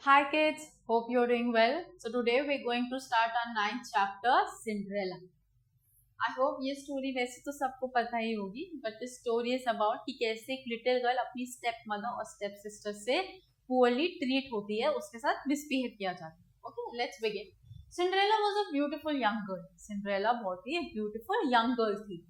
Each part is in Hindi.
Hi kids, hope you're doing well. So today we're going to start our ninth chapter, Cinderella. I hope ये स्टोरी वैसे तो सबको पता ही होगी, but this story is about कि कैसे एक लिटिल गर्ल अपनी स्टेप मदर और स्टेप सिस्टर से पुअरली ट्रीट होती है, उसके साथ मिसबिहेव किया जाता है. Okay, let's begin. Cinderella was a beautiful young girl. Cinderella बहुत ही beautiful young girl थी.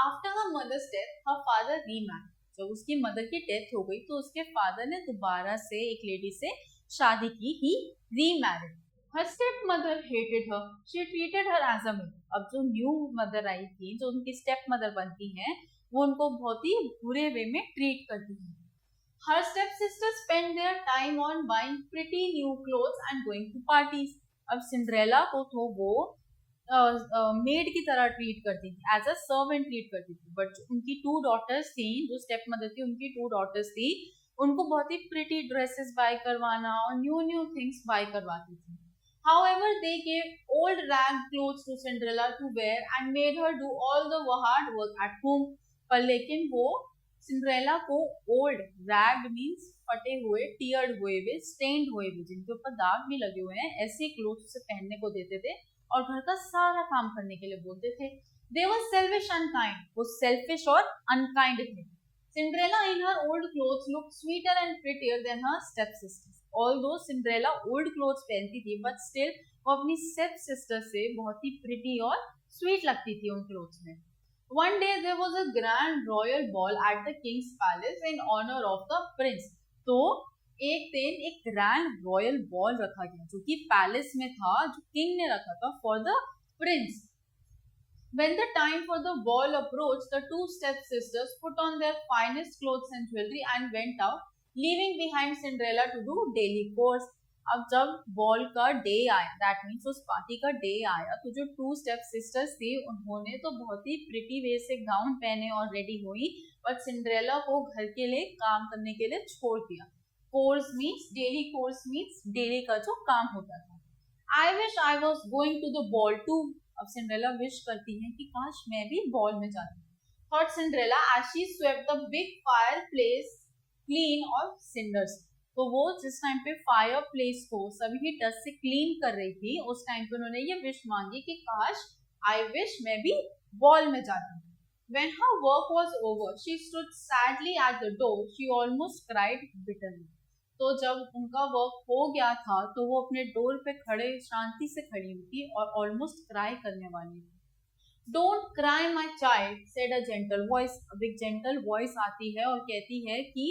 After her mother's death, her father remarried. जब उसकी मदर की डेथ हो गई तो उसके फादर ने दोबारा से एक लेडी से शादी की. He remarried. Her stepmother hated her. She treated her as a maid. अब जो न्यू मदर आई थी, जो उनकी स्टेप मदर बनती हैं, वो उनको बहुत ही बुरे वे में ट्रीट करती है. Her stepsister spend their time on buying pretty new clothes and going to parties. अब सिंड्रेला को तो वो मेड की तरह ट्रीट करती थी, एज अ सर्वेंट ट्रीट करती थी. बट जो उनकी टू डॉटर्स थी, जो स्टेप मदर थी, उनकी टू डॉटर्स थी, उनको बहुत ही प्रिटी ड्रेसेस बाय करवाना और न्यू न्यू थिंग्स बाय करवाती थी. However, they gave old ragged clothes to Cinderella to wear and made her do all the hard work at home. पर लेकिन वो सिंड्रेला को ओल्ड रैग्ड मीन्स फटे हुए, टीयर्ड हुए हुए, स्टेन्ड हुए हुए, जिनके ऊपर दाग भी लगे हुए हैं, ऐसे क्लोथ्स उसे पहनने को देते थे और घर का सारा काम करने के लिए बोलते थे. They were selfish and kind. वो selfish और unkind थे. Cinderella in her old clothes looked sweeter and prettier than her stepsisters. Although Cinderella old clothes पहनती थी, but still वो अपनी step sister से बहुत ही pretty और sweet लगती थी उन clothes में. One day there was a grand royal ball at the king's palace in honor of the prince. तो एक दिन एक grand royal ball रखा गया, जो कि palace में था, जो king ने रखा था for the prince. When the time for the ball approached, the two stepsisters put on their finest clothes and jewelry and went out, leaving behind Cinderella to do daily chores. अब जब बॉल का डे आया, दैट मीन्स उस पार्टी का डे आया, तो जो टू स्टेप सिस्टर्स थी, उन्होंने तो बहुत ही प्रिटी वे से गाउन पहने और रेडी हुई, बट सिंड्रेला को घर के लिए काम करने के लिए छोड़ दिया. Course means daily, course means daily का जो काम होता था. I wish I was going to the ball too. अब सिंड्रेला विश करती है कि काश मैं भी बॉल में जाती. Thought Cinderella as she swept the big fireplace clean of cinders. तो वो जिस टाइम पे फायर प्लेस को सभी डस्ट से क्लीन कर रही थी, उस टाइम पे उन्होंने ये विश मांगी कि काश आई विश मैं भी बॉल में जाती. When her work was over, she stood sadly at the door. She almost cried bitterly. तो जब उनका वर्क हो गया था, तो वो अपने डोर पे खड़े शांति से खड़ी हुई थी और ऑलमोस्ट क्राई करने वाली थी. Don't cry my child, said a gentle voice. अब एक जेंटल वॉइस आती है और कहती है कि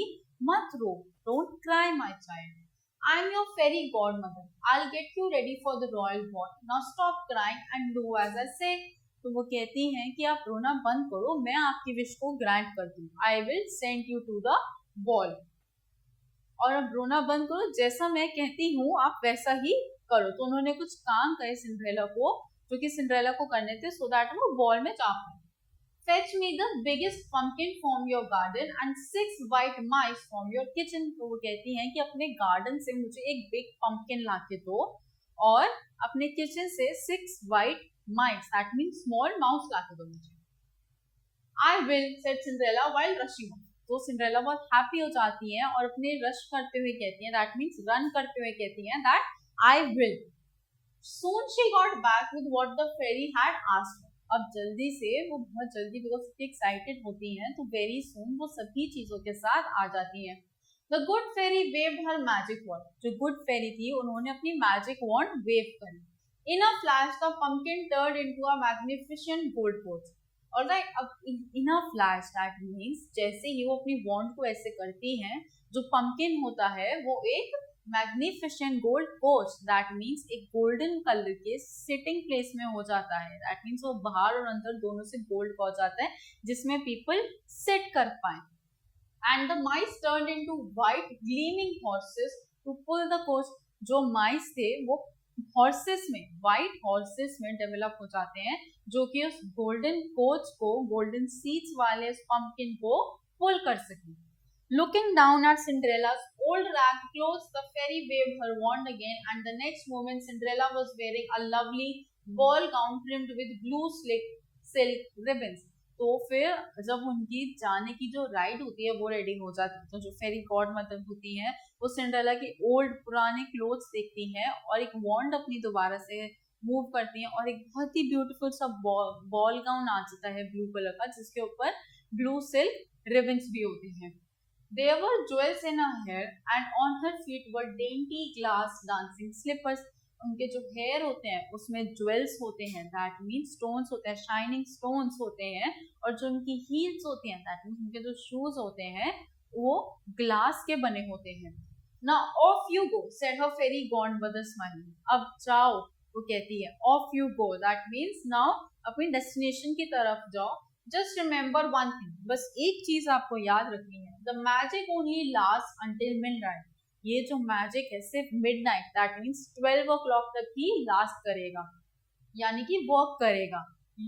मत रो, don't cry my child. I am your fairy godmother, I will get you ready for the royal ball. Now stop crying and do as I say. तो वो कहती हैं कि आप रोना बंद करो, मैं आपकी विश को ग्रांट कर दूँ. I will send you to the ball. और अब रोना बंद करो, जैसा मैं कहती हूँ आप वैसा ही करो. तो उन्होंने कुछ काम कहे सिंड्रेला को, जो कि सिंड्रेला को करने थे, सो दैट वो बॉल में जा पाए. Fetch me the biggest pumpkin from your garden and 6 white mice from your kitchen. तो वो कहती हैं कि अपने गार्डन से मुझे एक बिग पंपकिन ला के दो और अपने किचन से 6 white mice, that means small mouse, ला के दो मुझे. I will, said Cinderella while rushing off. तो सिंड्रेला बहुत हैप्पी हो जाती हैं और अपने रश करते हुए कहती हैं, दैट मीन्स रन करते हुए कहती हैं, that I will. Soon she got back with what the fairy had asked her. अब जल्दी से, वो बहुत जल्दी, बिकॉज इतनी एक्साइटेड होती हैं, तो वेरी सून वो सभी चीजों के साथ आ जाती हैं. The good fairy waved her magic wand. जो गुड फेरी थी, उन्होंने अपनी मैजिक वॉन्ड वेव करी. In a flash, the pumpkin turned into a magnificent gold pouch. और अब इन अ फ्लैश, दैट मीन्स जैसे ही वो अपनी वॉन्ड को ऐसे करती हैं, जो पंपकिन होता है वो एक मैग्निफिसेंट गोल्ड पोच, दैट मीन्स एक गोल्डन कलर के सिटिंग प्लेस में हो जाता है. दैट मीन्स वो बाहर और अंदर दोनों से गोल्ड हो जाता है, जिसमें पीपल सिट कर पाए. And the mice turned into white gleaming horses to pull the coach. जो माइस थे वो हॉर्सेस में, व्हाइट हॉर्सेस में डेवलप हो जाते हैं, जो कि उस गोल्डन कोच को, गोल्डन सीट्स वाले उस पंपकिन को पुल कर सके. Looking down at Cinderella's old ragged clothes, the fairy waved her wand again, and the next moment Cinderella was wearing a lovely ball gown trimmed with blue silk ribbons. तो फिर जब उनकी जाने की जो राइड होती है वो रेडी हो जाती है, तो जो फेरी गॉड मदर होती है वो सिंड्रेला की ओल्ड पुराने क्लोथ्स देखती हैं और एक वॉन्ड अपनी दोबारा से मूव करती हैं और एक बहुत ही ब्यूटीफुल सा बॉल गाउन आ जाता है ब्लू कलर का, जिसके ऊपर ब्लू सिल्क रिबन्स भी होते हैं. There were jewels in her hair and on her feet were dainty glass dancing slippers. उनके जो हेयर होते हैं उसमें ज्वेल्स होते हैं, दैट मीन्स स्टोन्स होते हैं, शाइनिंग स्टोन्स होते हैं. और जो उनकी हील्स होती हैं, दैट मीन्स उनके जो शूज होते हैं वो ग्लास के बने होते हैं. Now off you go, said her fairy godmother smiling. अब जाओ, वो कहती है. Off you go, that means now अपनी डेस्टिनेशन की तरफ जाओ. Just remember one thing, बस एक चीज आपको याद रखनी है. The magic only lasts until midnight. ये जो मैजिक है सिर्फ midnight, that means 12 o'clock तक ही लास्ट करेगा, यानी कि वर्क करेगा.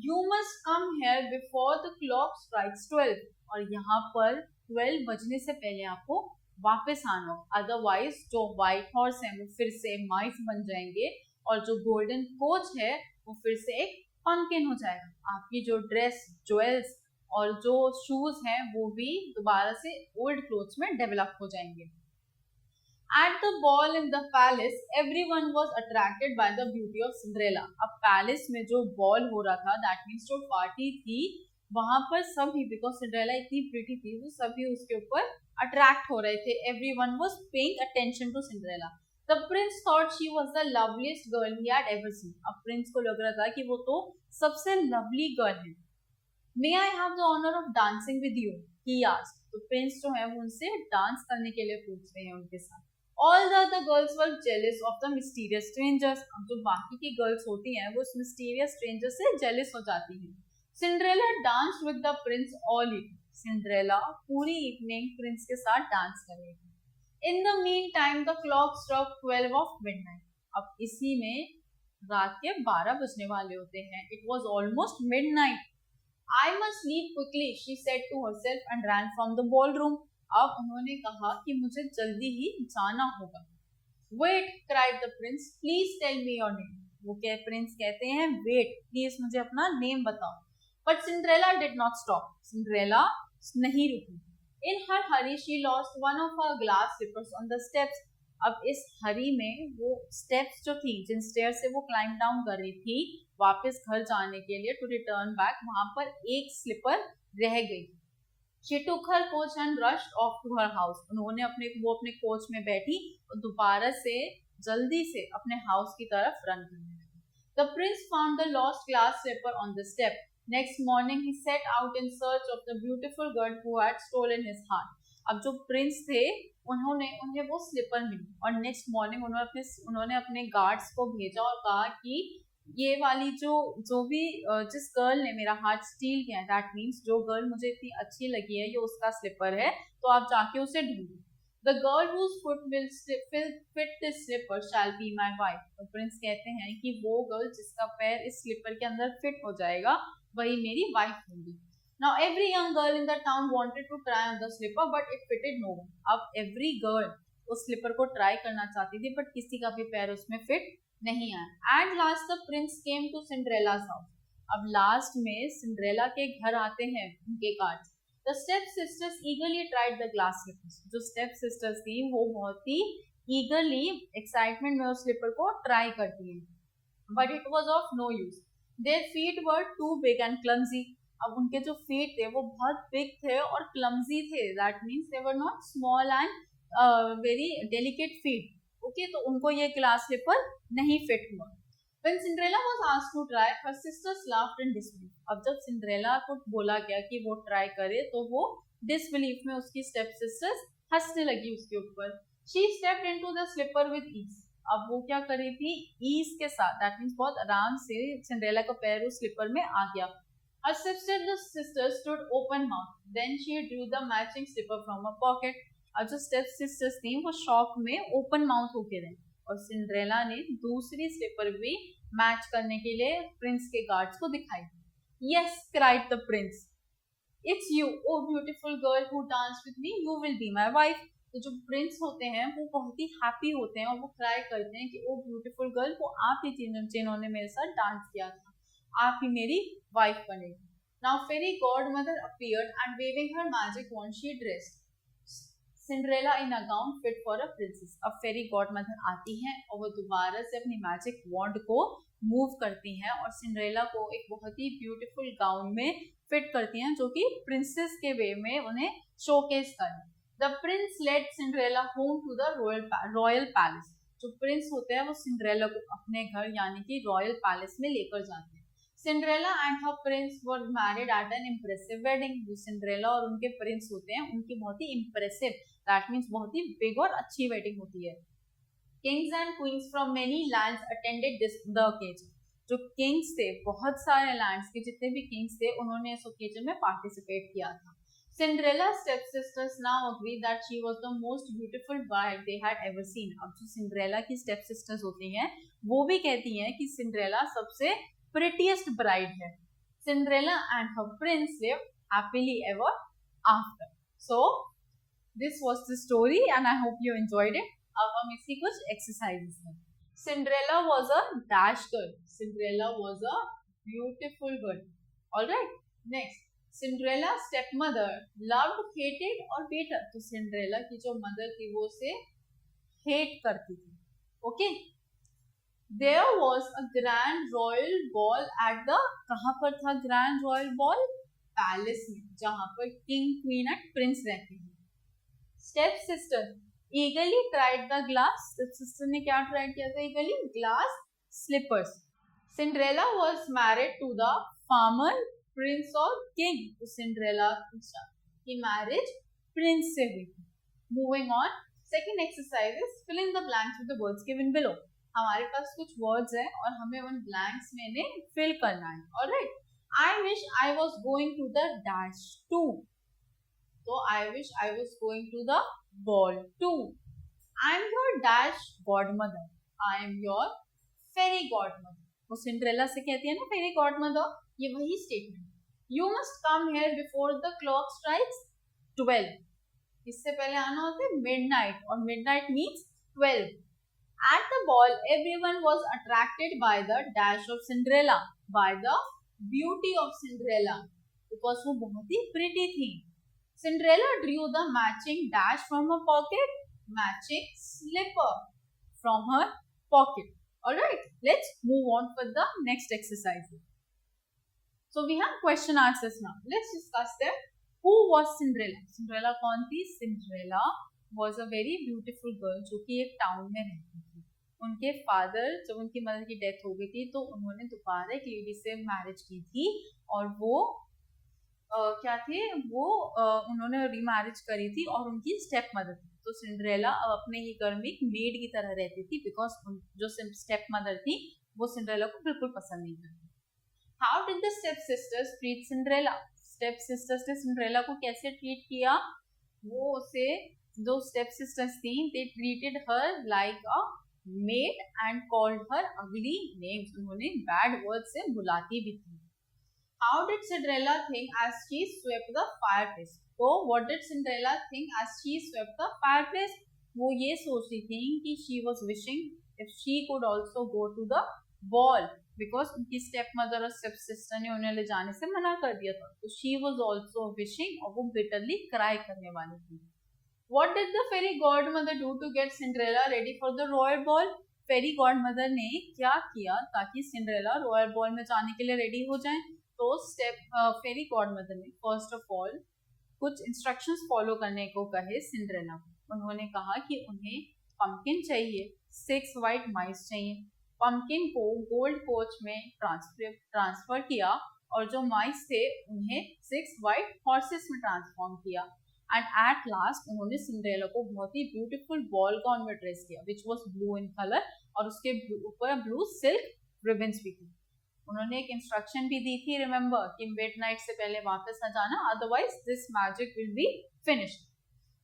You must come here before the clock strikes 12. और यहाँ पर 12 बजने से पहले आपको वापस आना हो, अदरवाइज जो व्हाइट हॉर्स है वो फिर से माइस बन जाएंगे और जो गोल्डन कोच है वो फिर से एक पंपकिन हो जाएगा. आपकी जो ड्रेस, ज्वेल्स और जो शूज हैं वो भी दोबारा से ओल्ड क्लोथ्स में डेवलप हो जाएंगे. At the ball in the palace, everyone was attracted by the beauty of Cinderella. अब पैलेस में जो बॉल हो रहा था, दैट मीन्स जो पार्टी थी, वहां पर सभी, बिकॉज सिंड्रेला इतनी प्रिटी थी, तो सभी उसके ऊपर अट्रैक्ट हो रहे थे. Everyone was paying attention to Cinderella. The prince thought she was the loveliest girl he had ever seen. अब प्रिंस को लग रहा था कि वो तो सबसे लवली गर्ल है. May I have the honor of dancing with you? He asked. तो प्रिंस जो है वो उनसे डांस करने के लिए पूछ रहे हैं उनके साथ. All the other girls were jealous of the mysterious strangers. अब जो बाकी की गर्ल्स होती हैं वो उस mysterious strangers से jealous हो जाती हैं. Cinderella danced with the prince all evening. Cinderella पूरी evening प्रिंस के साथ डांस करेगी. In the meantime, the clock struck 12 of midnight. अब इसी में रात के 12 बजने वाले होते हैं. It was almost midnight. I must leave quickly, she said to herself and ran from the ballroom. अब उन्होंने कहा कि मुझे जल्दी ही जाना होगा. Wait, cried the prince. Please tell me your name. वो प्रिंस कहते हैं wait, प्लीज मुझे अपना नेम बताओ. But Cinderella did not stop. Cinderella नहीं रुकी. In her hurry, she lost one of her glass slippers on the steps. अब इस हरी में वो स्टेप्स जो थी, जिन स्टेयर से वो क्लाइंब डाउन कर रही थी वापस घर जाने के लिए, टू रिटर्न बैक, वहां पर एक स्लिपर रह गई. She took her coach and rushed off to her house. उन्होंने अपने कोच में बैठी और दोबारा से जल्दी से अपने हाउस की तरफ रन करने लगी. The prince found the lost glass slipper on the step. Next morning he set out in search of the beautiful girl who had stolen his heart. अब जो प्रिंस थे उन्हें वो स्लिपर मिली और नेक्स्ट मॉर्निंग उन्होंने अपने गार्ड्स को भेजा और कहा कि ये वाली जो भी जिस गर्ल ने मेरा हार्ट स्टील किया, दैट मीन्स जो गर्ल मुझे इतनी अच्छी लगी है ये उसका स्लिपर है, तो आप जाके उसे ढूंढो. The girl whose foot will fit this slipper shall be my wife. तो प्रिंस कहते हैं कि वो गर्ल जिसका पैर इस स्लिपर के अंदर फिट हो जाएगा वही मेरी वाइफ होगी. Now every young girl in the town wanted to try on the slipper but it fitted no one. अब every girl उस स्लिपर को ट्राई करना चाहती थी बट किसी का भी पैर उसमें फिट नहीं आया. At last the prince came to Cinderella's house. अब लास्ट में सिंड्रेला के घर आते हैं उनके guards. The stepsisters eagerly tried the glass slippers. जो स्टेप सिस्टर्स थी वो बहुत ही ईगरली एक्साइटमेंट में उस स्लिपर को ट्राई करती हैं, but it was of no use. Their feet were too big and clumsy. अब उनके जो फीट थे वो बहुत बिग थे और क्लमजी थे, that means they were not small and very delicate feet. Okay, तो उनको ये ग्लास स्लिपर नहीं फिट हुआ. When Cinderella was asked to try, her sisters laughed in disbelief. अब जब सिंड्रेला को बोला गया कि वो ट्राई करे तो वो डिसबिलीफ में उसकी स्टेप सिस्टर्स हंसने लगी उसके ऊपर. She stepped into the slipper with ease. अब वो क्या कर रही थी, ईज के साथ, दैट मीन्स बहुत आराम से सिंड्रेला का पैर उस स्लिपर में आ गया. Her sisters stood open mouthed. Then she drew the matching slipper from her pocket. और जो स्टेप सिस्टर्स थी वो शॉक में ओपन माउथ होके रहे और सिंड्रेला ने दूसरी स्लिपर भी मैच करने के लिए प्रिंस के गार्ड्स को दिखाई. Yes, cried the prince. It's you, oh beautiful girl who danced with me. You will be my wife. तो जो प्रिंस होते हैं वो बहुत ही हैप्पी होते हैं और वो क्राई करते हैं कि ओ ब्यूटीफुल गर्ल, वो आप ही जिन्होंने मेरे साथ डांस किया था, आप ही मेरी वाइफ बनेगी. Now fairy godmother appeared and waving her magic wand she dressed Cinderella in a gown fit for a princess. अब फेरी गॉडमदर आती हैं और वो दोबारा से अपनी मैजिक वॉन्ड को मूव करती हैं और सिंड्रेला को एक बहुत ही ब्यूटीफुल गाउन में फिट करती हैं जो कि प्रिंसेस के वे में उन्हें शोकेस करें. The prince led Cinderella home to the royal palace. जो प्रिंस होते हैं वो सिंड्रेला को अपने घर यानी कि रॉयल पैलेस में लेकर जाते हैं. Cinderella and her Prince were married eight N impressive wedding. जो सिंड्रेला और उनके प्रिंस होते हैं उनकी बहुत ही इम्प्रेसिव, दैट मीन्स बहुत ही बिग और अच्छी वेडिंग होती है. Kings and queen's from many lands attended the occasion. जो किंग्स थे, बहुत सारे लैंड्स के जितने भी किंग्स थे उन्होंने इस ओकेजन में पार्टिसिपेट किया था. Cinderella's stepsisters now agree that she was the most beautiful bride they had ever seen. अब जो सिंड्रेला की stepsisters होती हैं वो भी कहती हैं कि सिंड्रेला सबसे prettiest bride है. Cinderella and her prince lived happily ever after. So this was the story and I hope you enjoyed it. अब हम इसकी कुछ exercises हैं. Cinderella was a dash girl. Cinderella was a beautiful girl. All right. Next. Cinderella stepmother loved, hated और बेटर. तो सिंड्रेला की जो मदर थी वो उसे हेट करती थी. Okay. There was a grand royal ball at the, कहाँ पर था ग्रैंड रॉयल बॉल? पैलेस में, जहां पर किंग क्वीन एंड प्रिंस रहते हैं. Step sister eagerly tried the glass. Step sister ने क्या ट्राई किया था? Eagerly glass slippers. Cinderella was married to the farmer, prince और किंग. तो सिंड्रेला की मैरिज प्रिंस से हुई थी. Moving on, second exercise is fill in the blanks with the words given below. हमारे पास कुछ वर्ड्स हैं और हमें उन ब्लैंक्स में इन्हें फिल करना है. All right. I wish I was going to the dash too. तो I wish I was going to the ball too. I am your dash godmother. I am your fairy godmother. वो सिंड्रेला से कहती है ना फेरी गॉडमदर, ये वही statement. You must come here before the clock strikes 12. इससे पहले आना होता है midnight और midnight means 12. At the ball, everyone was attracted by the dash of Cinderella, by the beauty of Cinderella, because वो बहुत ही pretty थी. Cinderella drew the matching dash from her pocket, matching slipper from her pocket. Alright, let's move on for the next exercise. So we have question answers now. Let's discuss them. Who was Cinderella? Cinderella कौन थी? Cinderella was a very beautiful girl जो कि एक टाउन में रहती थी. उनके फादर, जब उनकी मदर की डेथ हो गई थी तो उन्होंने दोबारा एक लेडी से मैरिज की थी और वो क्या थे? वो उन्होंने रीमैरिज करी थी और उनकी स्टेप मदर थी. तो सिंड्रेला अब अपने ही घर में एक मेड की तरह रहती थी बिकॉज जो स्टेप मदर थी वो सिंड्रेला को बिल्कुल पसंद नहीं करती. How did the stepsisters treat Cinderella? Stepsisters ने Cinderella को कैसे ट्रीट किया? वो उसे, जो stepsisters थी, they treated her like a maid and called her ugly names. उन्होंने bad words से बुलाती भी थी. How did Cinderella think as she swept the fireplace? तो what did Cinderella think as she swept the fireplace? वो ये सोच रही थी कि she was wishing if she could also go to the ball. Because उनकी स्टेप मदर और स्टेप सिस्टर ने उन्हें ले जाने से मना कर दिया था. तो शी वॉज ऑल्सो विशिंग और वो बिटरली क्राई करने वाली थी. What did the fairy godmother do to get Cinderella ready for the royal ball? Fairy godmother ने क्या किया ताकि सिंड्रेला रॉयल बॉल में जाने के लिए रेडी हो जाए? तो फेरी गॉड मदर ने फर्स्ट ऑफ ऑल कुछ इंस्ट्रक्शंस फॉलो करने को कहे सिंड्रेला को. उन्होंने कहा कि उन्हें पंपकिन चाहिए, 6 व्हाइट माइस चाहिए. पंपकिन को गोल्ड कोच में ट्रांसफर किया और जो माइस थे उन्हें 6 व्हाइट हॉर्सेस में ट्रांसफॉर्म किया. एंड एट लास्ट उन्होंने सिंड्रेला को बहुत ही ब्यूटीफुल बॉल गाउन में ड्रेस किया which was blue in colour और उसके ऊपर ब्लू सिल्क रिबन्स भी थी. उन्होंने एक इंस्ट्रक्शन भी दी थी, रिमेंबर, कि मिडनाइट से पहले वापस न जाना, otherwise this magic will be finished.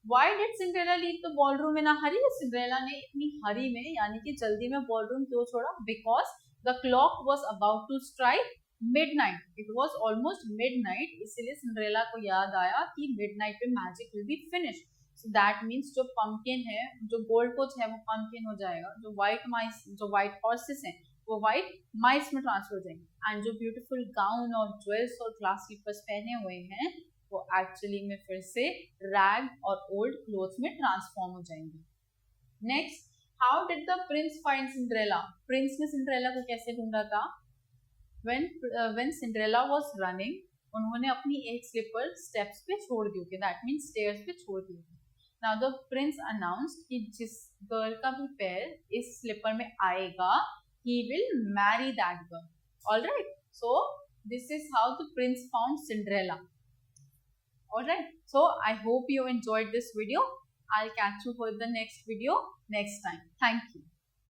Why did Cinderella leave the ballroom in a hurry? Cinderella ने इतनी हरी में यानी कि जल्दी में बॉलरूम क्यों छोड़ा? Because the clock was about to strike midnight. It was almost midnight. इसलिए Cinderella को याद आया कि midnight पे magic will be finished. So that means जो pumpkin है, जो gold coach है वो pumpkin हो जाएगा. जो white mice, जो white horses हैं वो व्हाइट माइस में ट्रांसफर हो जाएंगे एंड जो ब्यूटीफुल गाउन और ज्वेल्स और ग्लास स्लीपर्स पहने हुए हैं वो एक्चुअली में फिर से रैग और ओल्ड क्लोथ्स में ट्रांसफॉर्म हो जाएंगे. Next, how did the Prince find Cinderella? Prince ने सिंड्रेला को कैसे ढूंढा था? when सिंड्रेला वाज रनिंग, उन्होंने अपनी एक स्लीपर स्टेप्स पे छोड़ दी थी, दैट मींस स्टेयर्स पे छोड़ दी थी. नाउ द प्रिंस अनाउंस्ड कि जिस गर्ल का भी पैर इस स्लीपर में आएगा he will marry that girl. All right, so this is how the prince found Cinderella. All right, so I hope you enjoyed this video. I'll catch you for the next video next time. Thank you.